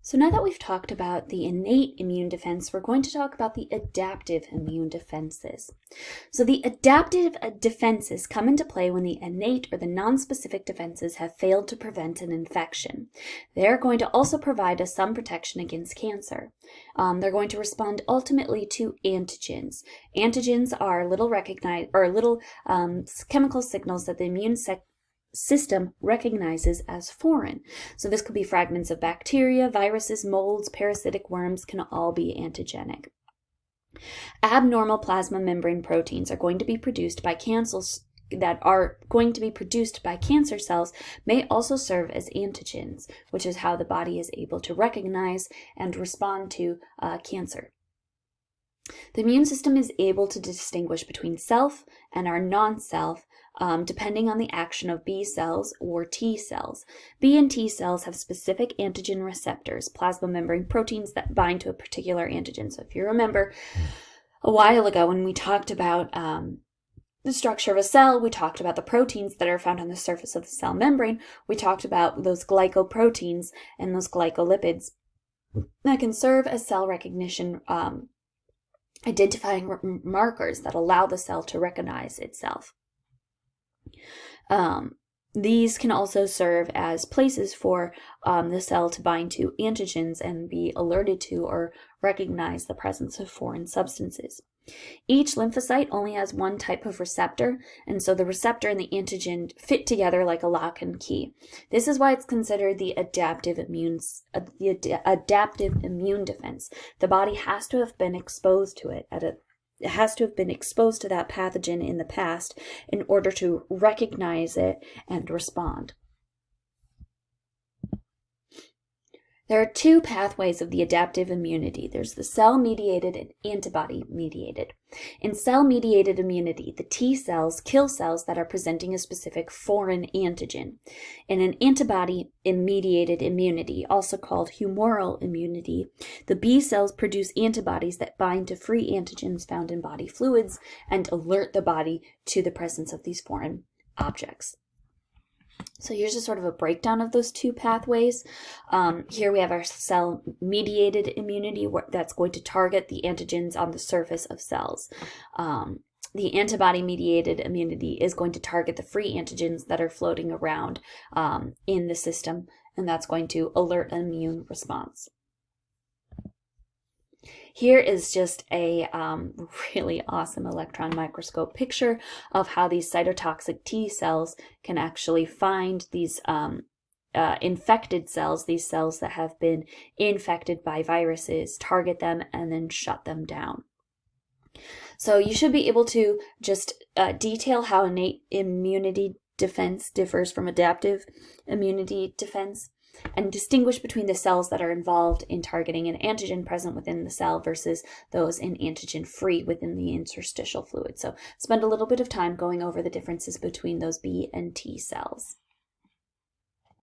So now that we've talked about the innate immune defense, we're going to talk about the adaptive immune defenses. So the adaptive defenses come into play when the innate or the nonspecific defenses have failed to prevent an infection. They're going to also provide us some protection against cancer. They're going to respond ultimately to antigens. Antigens are little chemical signals that the immune system recognizes as foreign. So this could be fragments of bacteria, viruses, molds, parasitic worms can all be antigenic. Abnormal plasma membrane proteins are going to be produced by cancer cells may also serve as antigens, which is how the body is able to recognize and respond to cancer. The immune system is able to distinguish between self and our non-self depending on the action of B cells or T cells. B and T cells have specific antigen receptors, plasma membrane proteins that bind to a particular antigen. So if you remember a while ago when we talked about the structure of a cell, we talked about the proteins that are found on the surface of the cell membrane. We talked about those glycoproteins and those glycolipids that can serve as cell recognition identifying markers that allow the cell to recognize itself. These can also serve as places for the cell to bind to antigens and be alerted to or recognize the presence of foreign substances. Each lymphocyte only has one type of receptor, and so the receptor and the antigen fit together like a lock and key. This is why it's considered the adaptive immune defense. The body has to have been exposed to it It has to have been exposed to that pathogen in the past in order to recognize it and respond. There are two pathways of the adaptive immunity. There's the cell-mediated and antibody-mediated. In cell-mediated immunity, the T cells kill cells that are presenting a specific foreign antigen. In an antibody-mediated immunity, also called humoral immunity, the B cells produce antibodies that bind to free antigens found in body fluids and alert the body to the presence of these foreign objects. So here's just sort of a breakdown of those two pathways. Here we have our cell-mediated immunity that's going to target the antigens on the surface of cells. The antibody-mediated immunity is going to target the free antigens that are floating around in the system, and that's going to alert an immune response. Here is just a really awesome electron microscope picture of how these cytotoxic T cells can actually find these infected cells, these cells that have been infected by viruses, target them, and then shut them down. So you should be able to just detail how innate immunity defense differs from adaptive immunity defense, and distinguish between the cells that are involved in targeting an antigen present within the cell versus those in antigen-free within the interstitial fluid. So spend a little bit of time going over the differences between those B and T cells.